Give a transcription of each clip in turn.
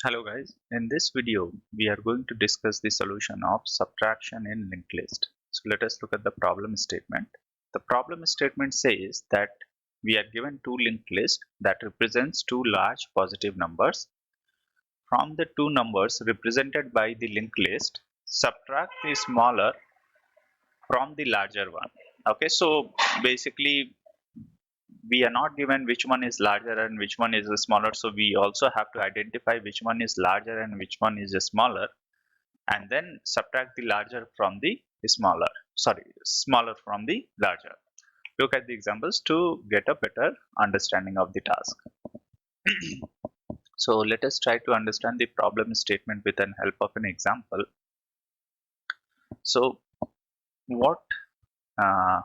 Hello guys, in this video we are going to discuss the solution of subtraction in linked list. So let us look at the problem statement. The problem statement says that we are given two linked lists that represents two large positive numbers. From the two numbers represented by the linked list, subtract the smaller from the larger one. Okay, so basically we are not given which one is larger and which one is smaller, so we also have to identify which one is larger and which one is smaller, and then subtract the larger from the smaller from the larger. Look at the examples to get a better understanding of the task. So let us try to understand the problem statement with the help of an example. So what uh,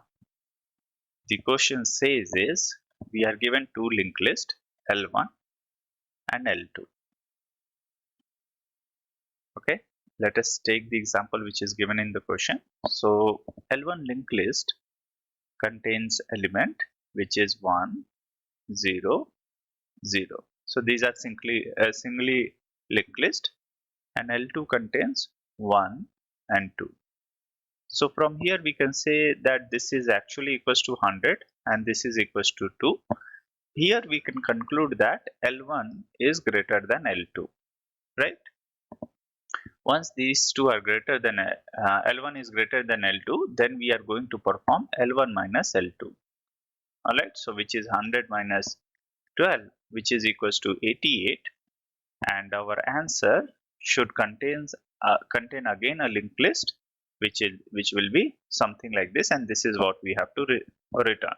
the question says is, we are given two linked list L1 and L2. Okay, let us take the example which is given in the question. So L1 linked list contains element which is 1, 0, 0. So these are singly linked list, and L2 contains 1 and 2. So from here we can say that this is actually equals to 100 and this is equals to 2. Here we can conclude that L1 is greater than L2, right? Once these two are greater than L1 is greater than L2, then we are going to perform L1 minus L2. Alright, so which is 100 minus 12, which is equals to 88, and our answer should contain again a linked list, which will be something like this, and this is what we have to return.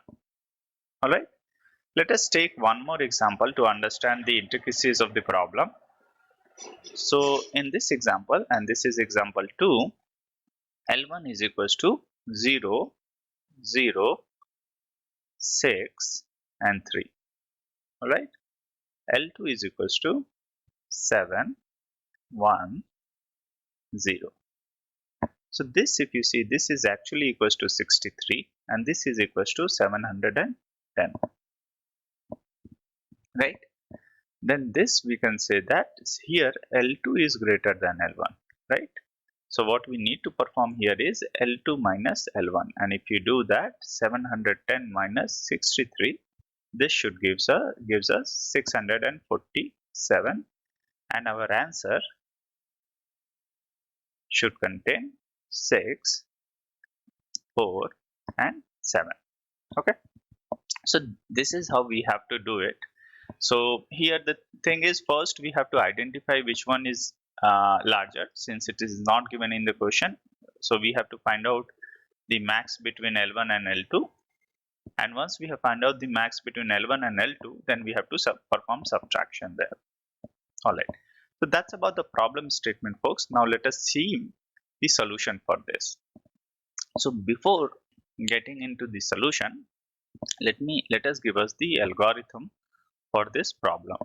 Alright, let us take one more example to understand the intricacies of the problem. So in this example, and this is example 2, L1 is equals to 0, 0, 6 and 3. Alright, L2 is equals to 7, 1, 0. So this, if you see, this is actually equals to 63 and this is equals to 710. Right? Then this we can say that here L2 is greater than L1. Right? So what we need to perform here is L2 minus L1, and if you do that, 710 minus 63, this should gives us 647, and our answer should contain 6, 4 and 7. Okay, so this is how we have to do it. So here the thing is, first we have to identify which one is larger, since it is not given in the question. So we have to find out the max between L1 and L2, and once we have found out the max between L1 and L2, then we have to perform subtraction there. Alright, so that's about the problem statement, folks. Now let us see the solution for this. So before getting into the solution, let us give us the algorithm for this problem.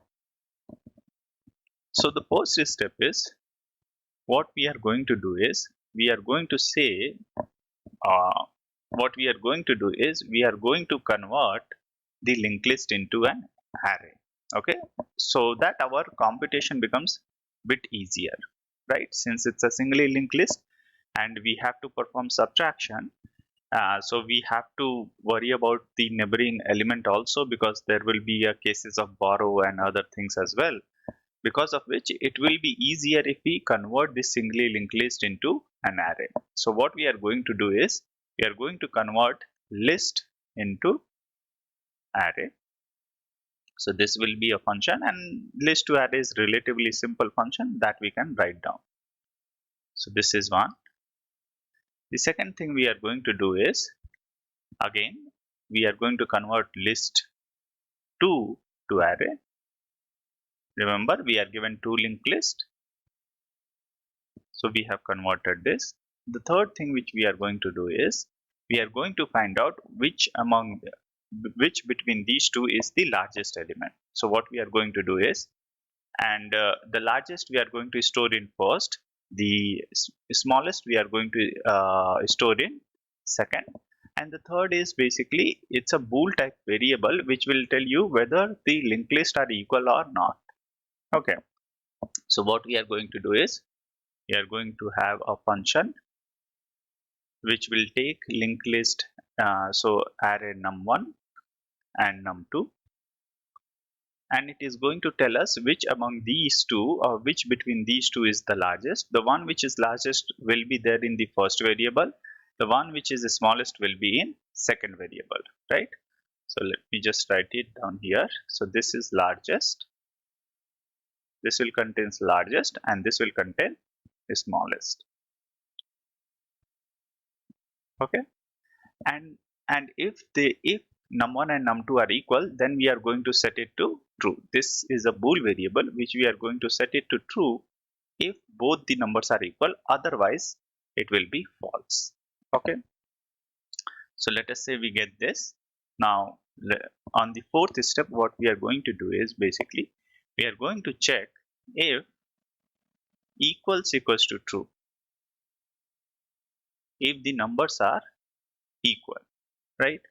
So the first step is, what we are going to do is, we are going to say we are going to convert the linked list into an array. Okay, so that our computation becomes bit easier, right? Since it's a singly linked list and we have to perform subtraction, so we have to worry about the neighboring element also, because there will be cases of borrow and other things as well, because of which it will be easier if we convert this singly linked list into an array. So what we are going to do is, we are going to convert list into array. So this will be a function, and list to array is relatively simple function that we can write down. So this is one. The second thing we are going to do is, again we are going to convert list 2 to array. Remember, we are given two linked list, so we have converted this. The third thing which we are going to do is, we are going to find out which between these two is the largest element. So what we are going to do is, and the largest we are going to store in first, the smallest we are going to store in second, and the third is basically, it's a bool type variable which will tell you whether the linked list are equal or not. Okay, So what we are going to do is we are going to have a function which will take linked list, so array num1 and num2, and it is going to tell us which among these two or which between these two is the largest. The one which is largest will be there in the first variable. The one which is the smallest will be in second variable, right? So let me just write it down here. So this is largest. This will contain largest and this will contain the smallest. Okay. And if num1 and num2 are equal, then we are going to set it to true. This is a bool variable which we are going to set it to true if both the numbers are equal, otherwise it will be false. Okay, so let us say we get this. Now on the fourth step, what we are going to do is basically we are going to check if equals to true, if the numbers are equal, right?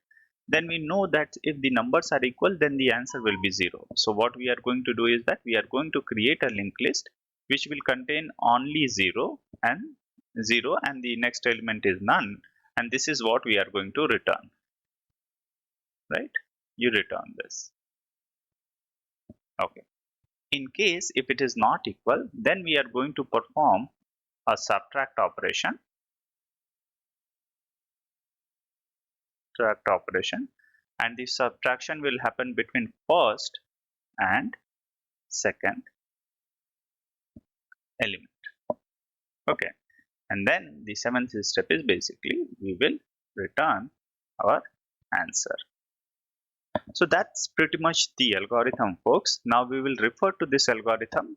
Then we know that if the numbers are equal, then the answer will be 0. So what we are going to do is that we are going to create a linked list which will contain only 0 and the next element is none, and this is what we are going to return, right? You return this. Okay. In case if it is not equal, then we are going to perform a subtract operation. And the subtraction will happen between first and second element. Okay, and then the seventh step is basically we will return our answer. So that's pretty much the algorithm, folks. Now we will refer to this algorithm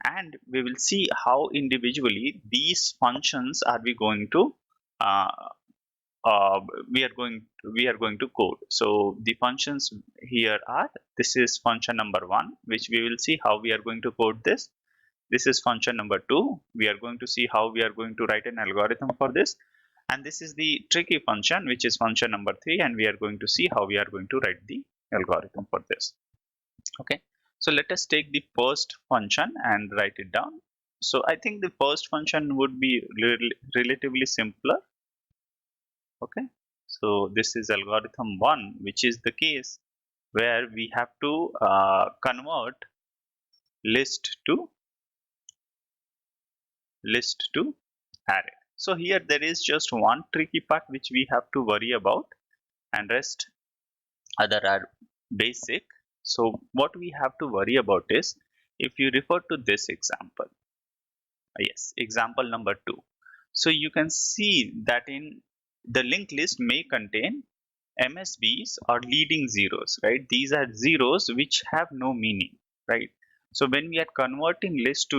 and we will see how individually these functions are we going to we are going to code. So the functions here are, this is function number 1, which we will see how we are going to code this. This is function number 2. We are going to see how we are going to write an algorithm for this. And this is the tricky function, which is function number 3, and we are going to see how we are going to write the algorithm for this. Okay, so let us take the first function and write it down. So I think the first function would be relatively simpler. Okay, so this is algorithm 1, which is the case where we have to convert list to array. So here there is just one tricky part which we have to worry about, and rest other are basic. So what we have to worry about is, if you refer to this example, yes, example number 2. So you can see that in the linked list may contain MSBs or leading zeros, right? These are zeros which have no meaning, right? So when we are converting list to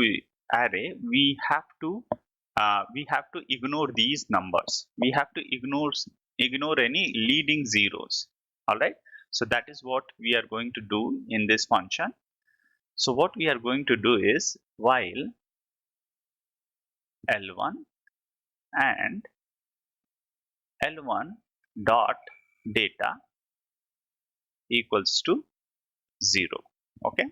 array, we have to ignore these numbers. We have to ignore any leading zeros. All right. So that is what we are going to do in this function. So what we are going to do is, while L1 and L1 dot data equals to 0. Okay,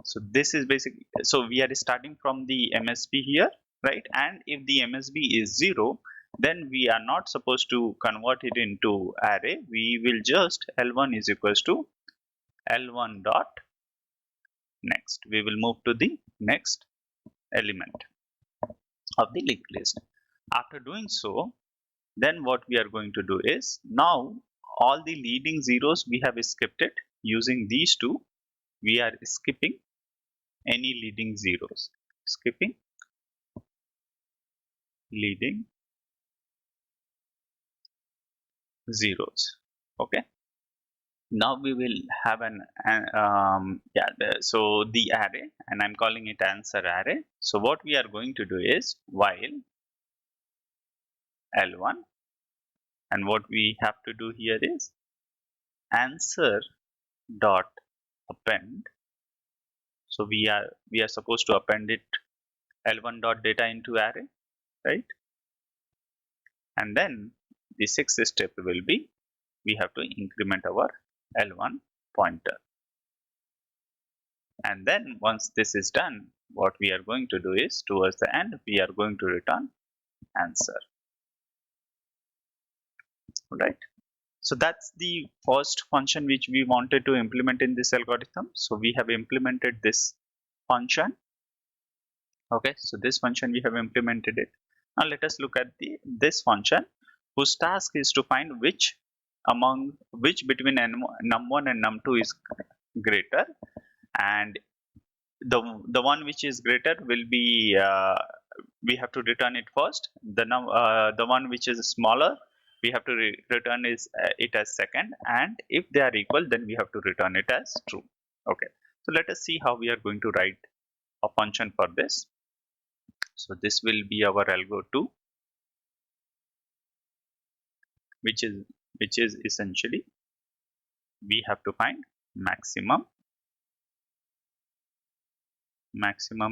so this is basically, so we are starting from the MSB here, right? And if the MSB is 0, then we are not supposed to convert it into array. We will just L1 is equals to L1 dot next. We will move to the next element of the linked list. After doing so, then what we are going to do is, now all the leading zeros we have skipped it. Using these two, we are skipping any leading zeros, skipping leading zeros. Okay, now we will have so the array, and I'm calling it answer array. So what we are going to do is, while L1, and what we have to do here is answer dot append. So we are supposed to append it L1 dot data into array, right? And then the sixth step will be, we have to increment our L1 pointer. And then once this is done, what we are going to do is towards the end we are going to return answer. Right? So that's the first function which we wanted to implement in this algorithm. So we have implemented this function. Okay, so this function we have implemented it. Now let us look at this function whose task is to find which between num1 and num2 is greater, and the one which is greater will be we have to return it first. The one which is smaller we have to return it as second, and if they are equal then we have to return it as true. Okay, so let us see how we are going to write a function for this. So this will be our algo 2, which is essentially we have to find maximum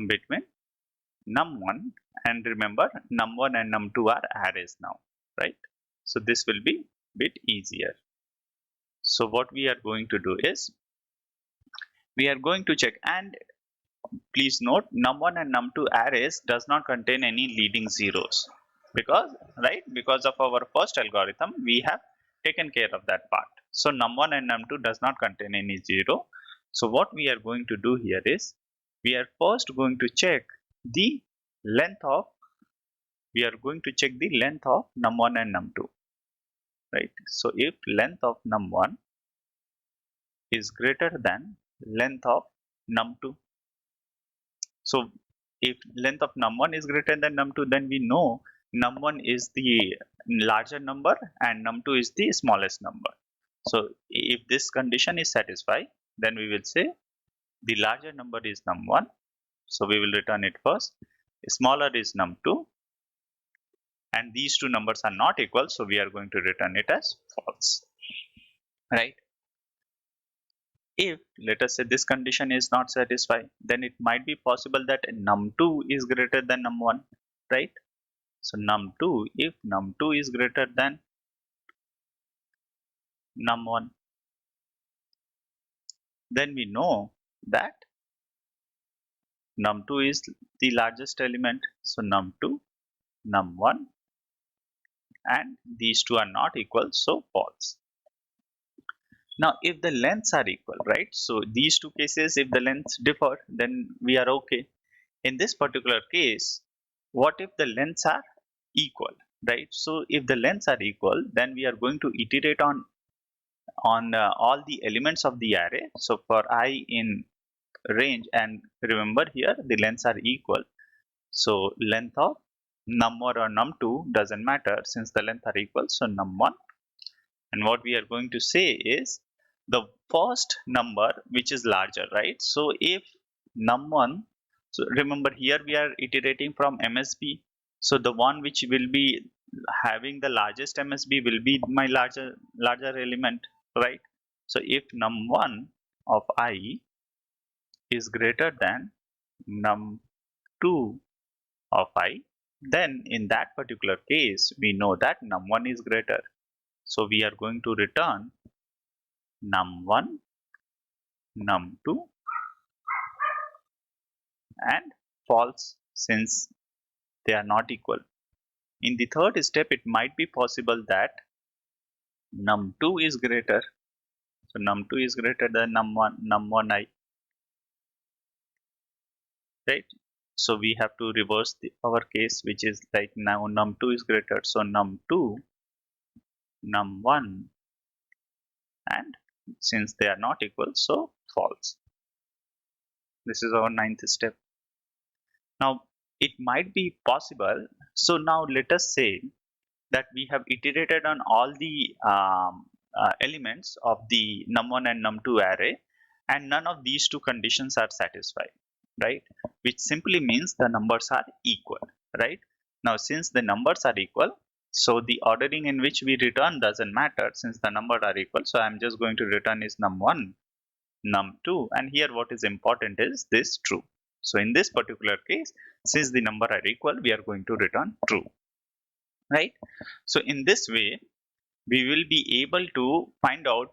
between num1, and remember num1 and num2 are arrays now, right? So this will be bit easier. So what we are going to do is we are going to check, and please note num1 and num2 arrays does not contain any leading zeros, because of our first algorithm we have taken care of that part. So num1 and num2 does not contain any zero. So what we are going to do here is we are first going to check the length of num1 and num2, right? So if length of num1 is greater than length of num2, so if length of num1 is greater than num2, then we know num1 is the larger number and num2 is the smallest number. So if this condition is satisfied, then we will say the larger number is num1, so we will return it first. Smaller is num2, and these two numbers are not equal, so we are going to return it as false, right? If let us say this condition is not satisfied, then it might be possible that num2 is greater than num1, right? So if num2 is greater than num1, then we know that num2 is the largest element, so num2, num1, and these two are not equal, so false. Now if the lengths are equal, right, so these two cases, if the lengths differ, then we are okay. In this particular case, what if the lengths are equal, right? So if the lengths are equal, then we are going to iterate on all the elements of the array. So for I in range, and remember here the lengths are equal, so length of num1 or num2 doesn't matter since the lengths are equal, so num1. And what we are going to say is the first number which is larger, right? So if num1, so remember here we are iterating from MSB, so the one which will be having the largest MSB will be my larger element, right? So if num1 of I is greater than num2 of I, then in that particular case we know that num1 is greater. So we are going to return num1, num2, and false since they are not equal. In the third step, it might be possible that num2 is greater. So num2 is greater than num1I, right? So we have to reverse our case, which is like now num2 is greater. So num2, num1, and since they are not equal, so false. This is our ninth step. Now it might be possible. So now let us say that we have iterated on all the elements of the num1 and num2 array, and none of these two conditions are satisfied, right? Which simply means the numbers are equal, right? Now since the numbers are equal, so the ordering in which we return doesn't matter since the numbers are equal. So I'm just going to return is num1, num2, and here what is important is this true. So in this particular case, since the number are equal, we are going to return true, right? So in this way we will be able to find out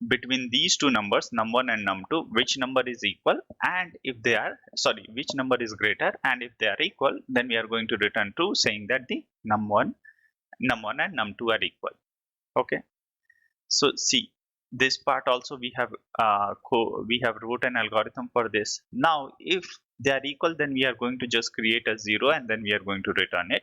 between these two numbers, num1 and num2, which number is equal, and if they are, which number is greater, and if they are equal, then we are going to return true, saying that the num1 and num2 are equal. Okay, so see, this part also we have wrote an algorithm for this. Now if they are equal, then we are going to just create a 0 and then we are going to return it.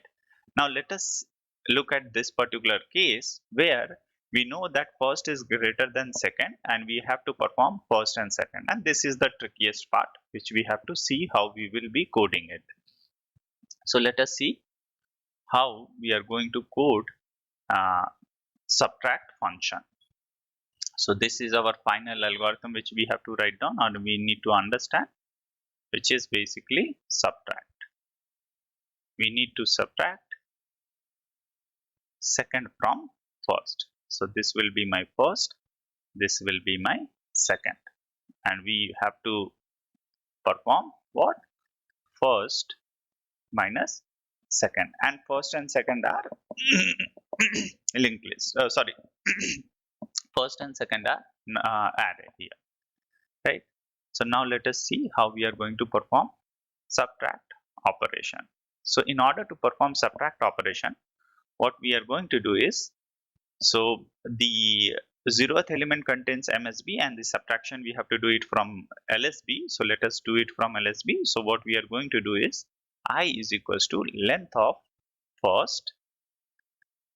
Now let us look at this particular case where we know that first is greater than second and we have to perform first and second, and this is the trickiest part which we have to see how we will be coding it. So let us see how we are going to code uh, subtract function. So this is our final algorithm which we have to write down and we need to understand, which is basically subtract. We need to subtract second from first. So this will be my first, this will be my second, and we have to perform what? First minus second, and first and second are linked list. First and second are array here, right? So now let us see how we are going to perform subtract operation. So in order to perform subtract operation, what we are going to do is, so the 0th element contains MSB and the subtraction we have to do it from LSB. So let us do it from LSB. So what we are going to do is I is equals to length of first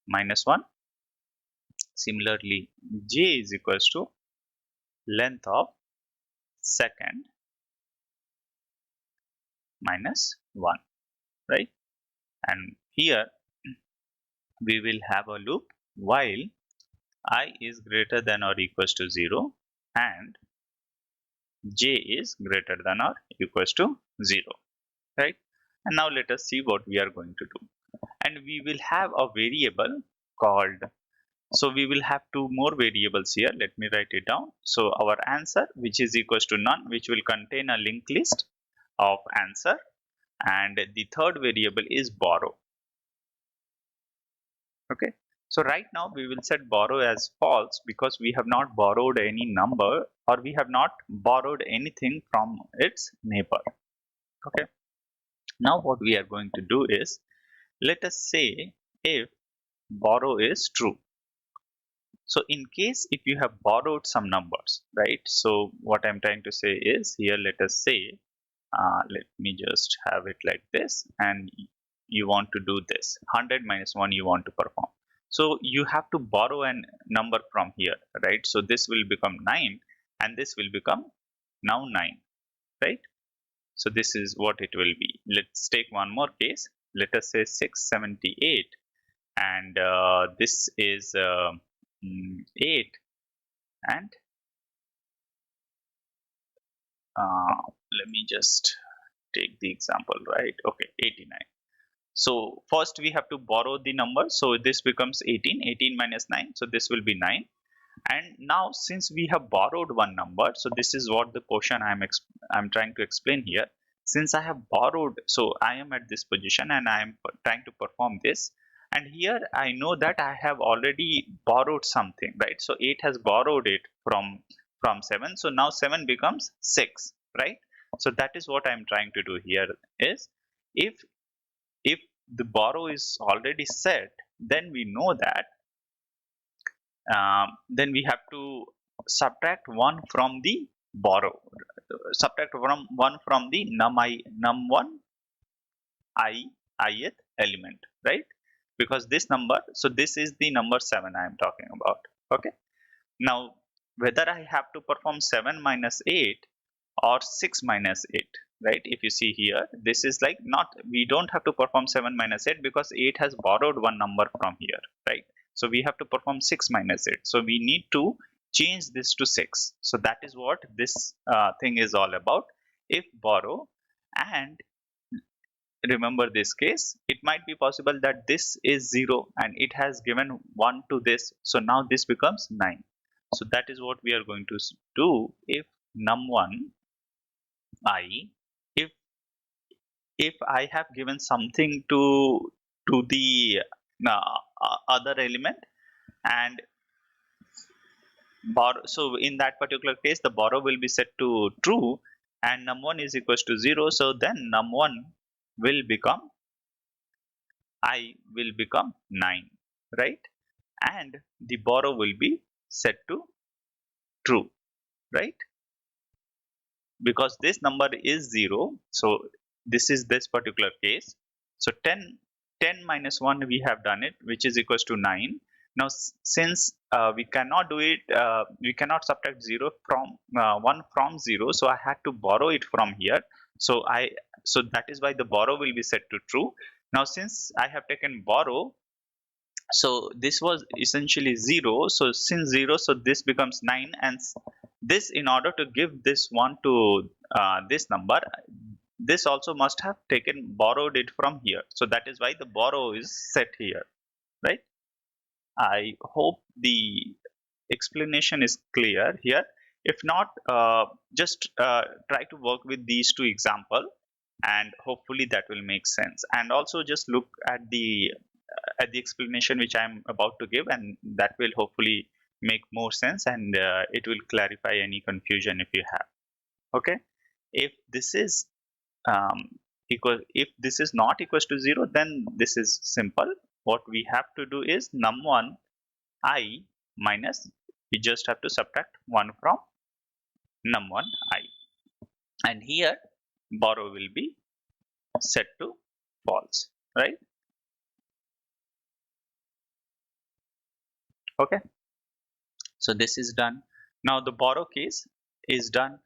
minus 1. Similarly, J is equals to length of second minus 1, right? And here we will have a loop while I is greater than or equals to 0 and J is greater than or equals to 0, right? And now let us see what we are going to do. And we will have a variable called, so we will have two more variables here. Let me write it down. So our answer, which is equals to none, which will contain a linked list of answer, and the third variable is borrow. Okay, so right now we will set borrow as false because we have not borrowed any number or we have not borrowed anything from its neighbor. Okay, now what we are going to do is, let us say if borrow is true. So in case if you have borrowed some numbers, right? So what I'm trying to say is here, let us say, let me just have it like this, and you want to do this 100 minus 1 you want to perform. So you have to borrow a number from here, right? So this will become 9 and this will become now 9, right? So this is what it will be. Let's take one more case. Let us say 678 and this is 8 and let me just take the example, right? Okay, 89. So first we have to borrow the number, so this becomes 18 minus 9, so this will be 9. And now since we have borrowed one number, so this is what the portion I'm trying to explain here. Since I have borrowed, so I am at this position and I am trying to perform this, and here I know that I have already borrowed something, right? So 8 has borrowed it from 7, so now 7 becomes 6, right? So that is what I'm trying to do here is, if the borrow is already set, then we know that then we have to subtract 1 from the borrow, subtract from 1 from the num1 ith element, right? Because this number, so this is the number 7 I am talking about. Okay, now whether I have to perform 7 minus 8 or 6 minus 8, right? If you see here, this is like not, we don't have to perform 7 minus 8 because 8 has borrowed one number from here, right? So we have to perform 6 minus 8, so we need to change this to 6. So that is what this thing is all about. If borrow, and remember this case, it might be possible that this is 0 and it has given 1 to this, so now this becomes 9. So that is what we are going to do. If num1 I, if I have given something to the other element, and borrow. So in that particular case, the borrow will be set to true, and num1 is equals to 0. So then num1 will become will become 9, right? And the borrow will be set to true, right? Because this number is 0, so this is this particular case. So 10 minus 1 we have done it, which is equals to 9. Now since we cannot do it, we cannot subtract 0 from 1 from 0, so I had to borrow it from here. So that is why the borrow will be set to true. Now since I have taken borrow, so this was essentially 0, so since 0, so this becomes 9, and this, in order to give this one to this number, this also must have taken borrowed it from here, so that is why the borrow is set here, right? I hope the explanation is clear here. If not, just try to work with these two example, and hopefully that will make sense. And also just look at the explanation which I'm about to give, and that will hopefully make more sense, and it will clarify any confusion if you have. Okay, if this is if this is not equals to 0, then this is simple. What we have to do is num1 I minus, we just have to subtract 1 from num1 I, and here borrow will be set to false, right? Okay, so this is done. Now the borrow case is done.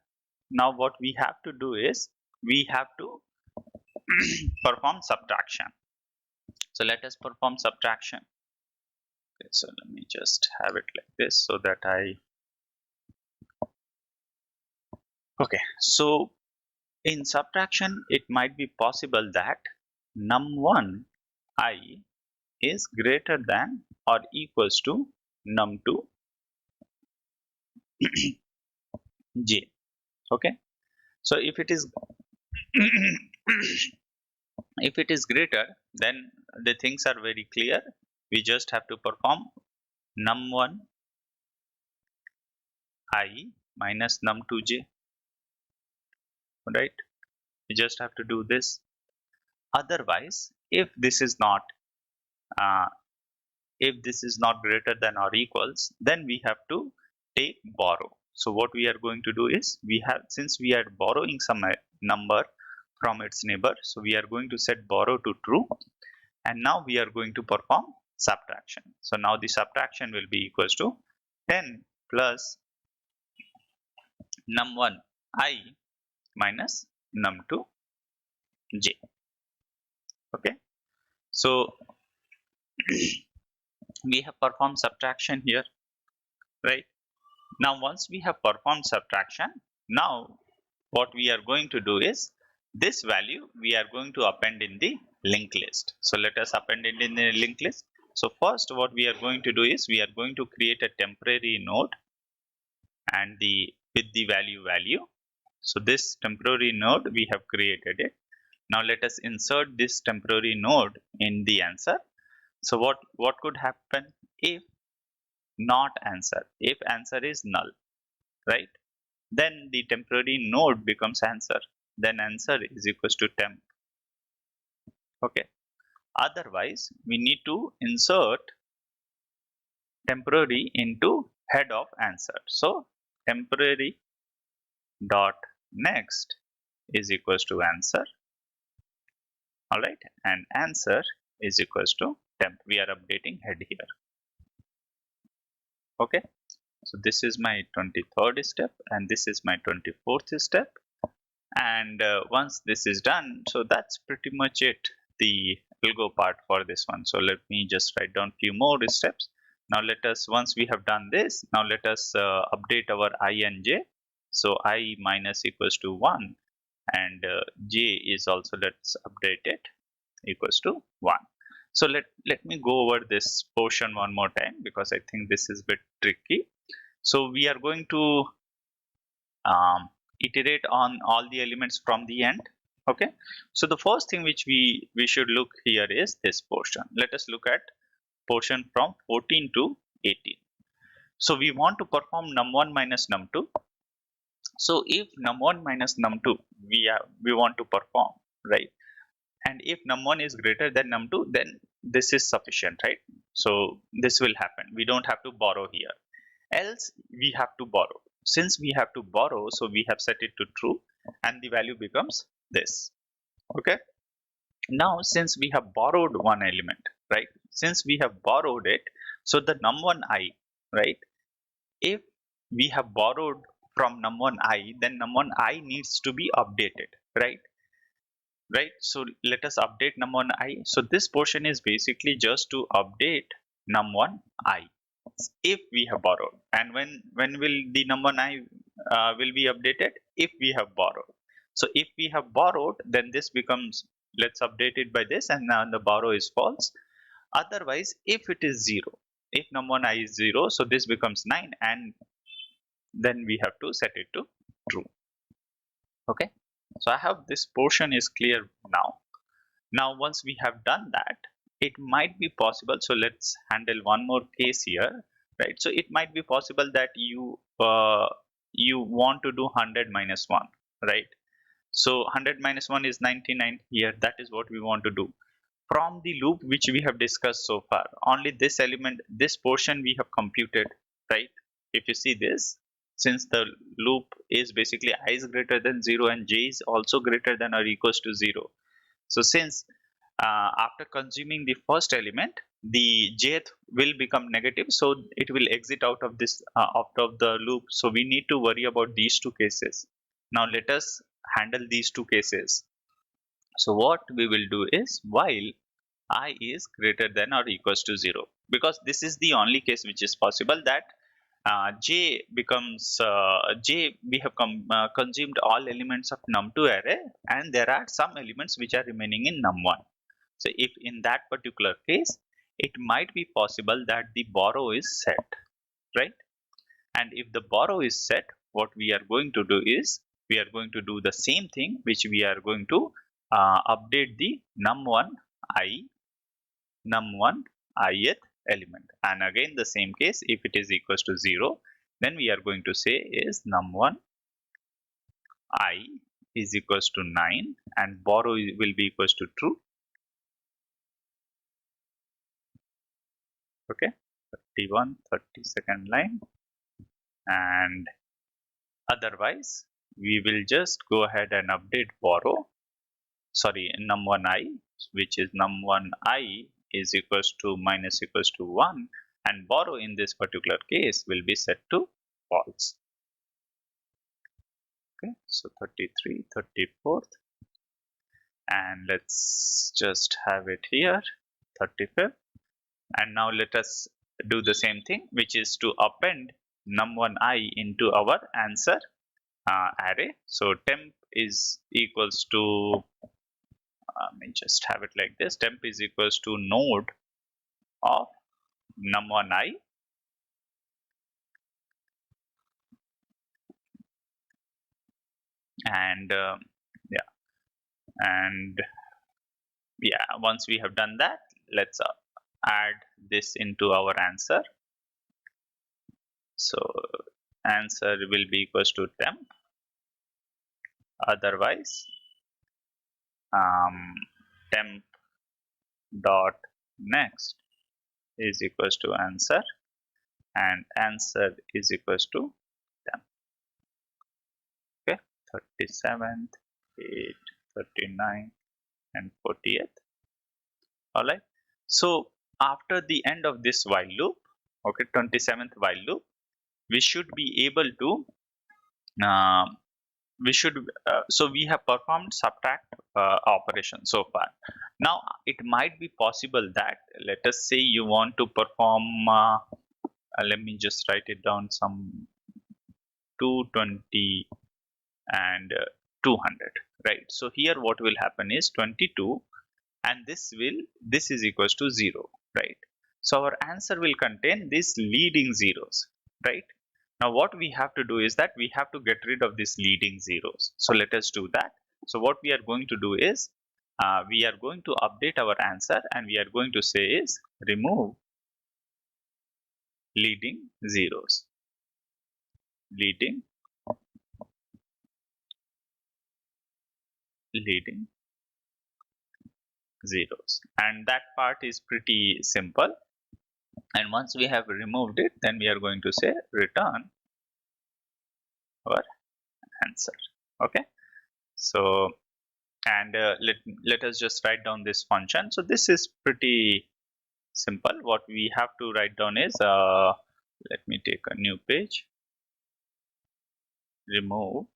Now what we have to do is we have to perform subtraction. So let us perform subtraction. Okay, so let me just have it like this so that okay, so in subtraction it might be possible that num1 I is greater than or equals to num2 j. Okay, so if it is if it is greater, then the things are very clear. We just have to perform num1 I minus num2 j, right? We just have to do this. Otherwise, if this is not uh, greater than or equals, then we have to take borrow. So what we are going to do is, since we are borrowing some number from its neighbor, so we are going to set borrow to true, and now we are going to perform subtraction. So now the subtraction will be equals to 10 plus num1 I minus num2 j. Okay, so we have performed subtraction here, right? Now once we have performed subtraction, now what we are going to do is, this value we are going to append in the linked list. So let us append it in the linked list. So first what we are going to do is, we are going to create a temporary node and with the value. So this temporary node we have created it. Now let us insert this temporary node in the answer. So what could happen if not answer? If answer is null, right? Then the temporary node becomes answer. Then answer is equals to temp. Okay. Otherwise, we need to insert temporary into head of answer. So temporary dot next is equals to answer. All right, and answer is equals to temp. We are updating head here. Okay, so this is my 23rd step, and this is my 24th step. And once this is done, so that's pretty much it, the algo part for this one. So let me just write down few more steps. Now let us, once we have done this, now let us update our I and j. So I minus equals to 1, and j is also, let's update it, equals to 1. So let me go over this portion one more time, because I think this is a bit tricky. So we are going to iterate on all the elements from the end. Okay, so the first thing which we should look here is this portion. Let us look at portion from 14 to 18. So we want to perform num1 minus num2. So if num1 minus num2 we want to perform, right? And if num1 is greater than num2, then this is sufficient, right? So this will happen. We don't have to borrow here. Else we have to borrow. Since we have to borrow, so we have set it to true, and the value becomes this. Okay. Now since we have borrowed one element, right? Since we have borrowed it, so the num1 I, right? If we have borrowed from num1 I, then num1 I needs to be updated, right? Right. So let us update num1 I. So this portion is basically just to update num1 I if we have borrowed. And when will the num1 I will be updated? If we have borrowed. So if we have borrowed, then this becomes, let's update it by this, and now the borrow is false. Otherwise, if it is 0, if num1 I is 0, so this becomes 9, and then we have to set it to true. Okay. So I have this portion is clear now. Now once we have done that, it might be possible, so let's handle one more case here, right? So it might be possible that you want to do 100 minus 1, right? So 100 minus 1 is 99 here. That is what we want to do. From the loop which we have discussed so far, only this element, this portion we have computed, right? If you see this, since the loop is basically I is greater than 0 and j is also greater than or equals to 0. So since after consuming the first element, the jth will become negative, so it will exit out of this out of the loop. So we need to worry about these two cases. Now let us handle these two cases. So what we will do is, while I is greater than or equals to 0, because this is the only case which is possible that j becomes j, we have consumed all elements of num2 array, and there are some elements which are remaining in num1. So if in that particular case, it might be possible that the borrow is set, right? And if the borrow is set, what we are going to do is, we are going to do the same thing, which we are going to update the num1 I, num1 ith element. And again the same case, if it is equals to 0, then we are going to say is num1 I is equals to 9, and borrow will be equals to true. Okay. 31, 32nd line, and otherwise we will just go ahead and update borrow, sorry, num1 I, which is num1 I is equals to minus equals to 1, and borrow in this particular case will be set to false. Okay, so 33, 34th, and let's just have it here, 35th. And now let us do the same thing, which is to append num1 I into our answer array. So temp is equals to, let me just have it like this, temp is equals to node of num1 I, and yeah, and yeah, once we have done that, let's add this into our answer. So answer will be equals to temp, otherwise temp dot next is equals to answer, and answer is equals to temp. Okay, 37th, 8, 39, and 40th. All right. So after the end of this while loop, okay, 27th while loop, we should be able to uh, so we have performed subtract operation so far. Now it might be possible that, let us say you want to perform let me just write it down, some 220 and 200, right? So here what will happen is 22, and this is equals to 0, right? So our answer will contain these leading zeros, right? Now what we have to do is that we have to get rid of these leading zeros. So let us do that. So what we are going to do is, we are going to update our answer, and we are going to say is remove leading zeros, leading zeros, and that part is pretty simple. And once we have removed it, then we are going to say return our answer. Okay, so and let us just write down this function. So this is pretty simple. What we have to write down is let me take a new page, remove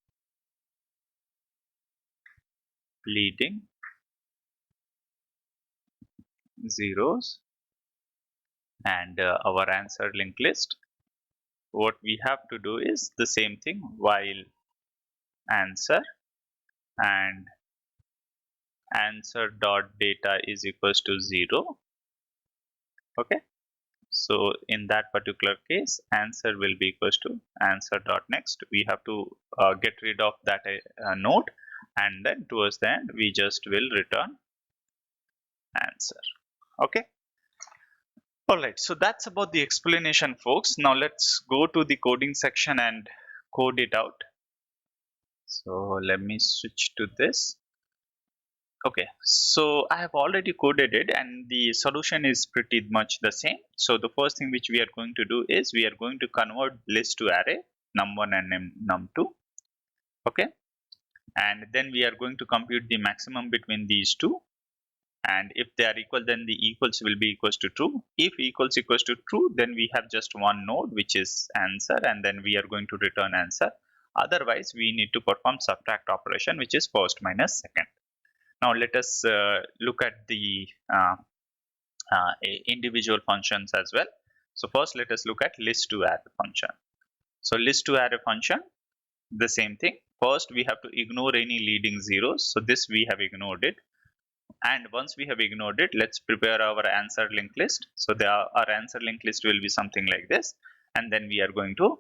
leading zeros, and our answer linked list. What we have to do is the same thing, while answer and answer dot data is equals to 0. Okay, so in that particular case, answer will be equals to answer dot next. We have to get rid of that node, and then towards the end we just will return answer. Okay, all right, so that's about the explanation, folks. Now let's go to the coding section and code it out. So let me switch to this. Okay, so I have already coded it and the solution is pretty much the same. So the first thing which we are going to do is we are going to convert list to array, num1 and num2. Okay, and then we are going to compute the maximum between these two, and if they are equal, then the equals will be equals to true. If equals to true, then we have just one node which is answer, and then we are going to return answer. Otherwise we need to perform subtract operation, which is first minus second. Now let us look at the individual functions as well. So first let us look at list to array function. So list to array function, the same thing. First we have to ignore any leading zeros. So this we have ignored it. And once we have ignored it, let's prepare our answer linked list. So our answer linked list will be something like this. And then we are going to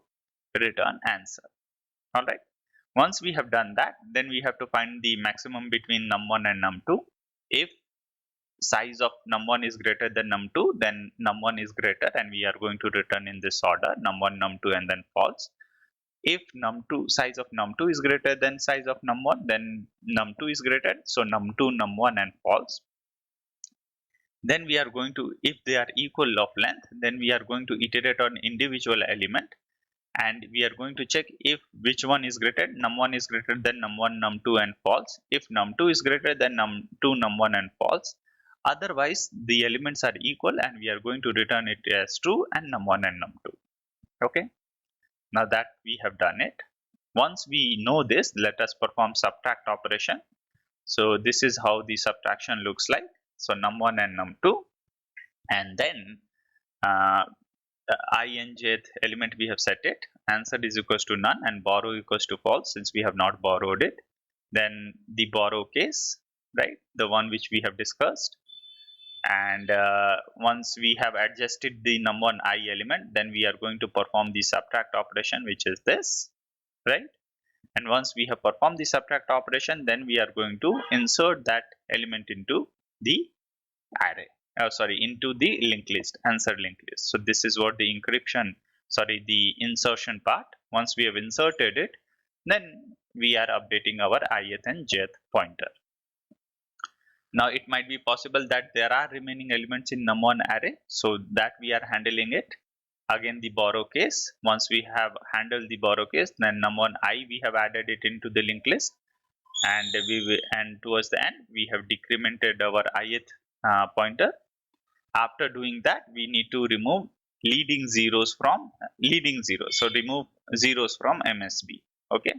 return answer. All right. Once we have done that, then we have to find the maximum between num1 and num2. If size of num1 is greater than num2, then num1 is greater, and we are going to return in this order, num1, num2, and then false. If num2 size of num2 is greater than size of num1, then num2 is greater, so num2, num1, and false. Then we are going to, if they are equal of length, then we are going to iterate on individual element, and we are going to check if which one is greater. Num1 is greater than num1, num2, and false. If num2 is greater than num2, num1, and false. Otherwise the elements are equal, and we are going to return it as true and num1 and num2. Okay, now that we have done it, once we know this, let us perform subtract operation. So this is how the subtraction looks like. So num1 and num2, and then uh, I and jth element we have set it, answer is equals to none and borrow equals to false, since we have not borrowed it. Then the borrow case, right, the one which we have discussed. And once we have adjusted the num1 I element, then we are going to perform the subtract operation, which is this, right? And once we have performed the subtract operation, then we are going to insert that element into the array, into the linked list, answer linked list. So this is what the the insertion part. Once we have inserted it, then we are updating our ith and jth pointer. Now it might be possible that there are remaining elements in num1 array, so that we are handling it. Again, the borrow case, once we have handled the borrow case, then num1 I we have added it into the linked list, and towards the end we have decremented our ith pointer. After doing that, we need to remove leading zeros. So remove zeros from MSB. Okay,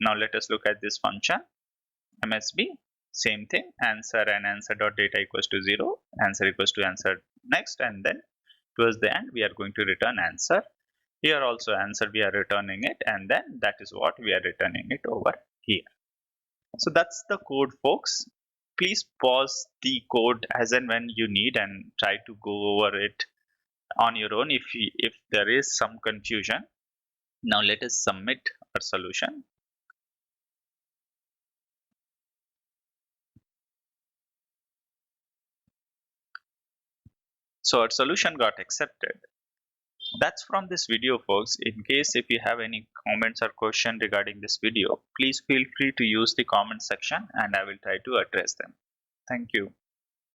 now let us look at this function MSB. Same thing, answer and answer dot data equals to 0, answer equals to answer next, and then towards the end we are going to return answer. Here also answer we are returning it, and then that is what we are returning it over here. So that's the code, folks. Please pause the code as and when you need and try to go over it on your own if there is some confusion. Now let us submit our solution. So our solution got accepted. That's from this video, folks. In case if you have any comments or question regarding this video, please feel free to use the comment section and I will try to address them. Thank you.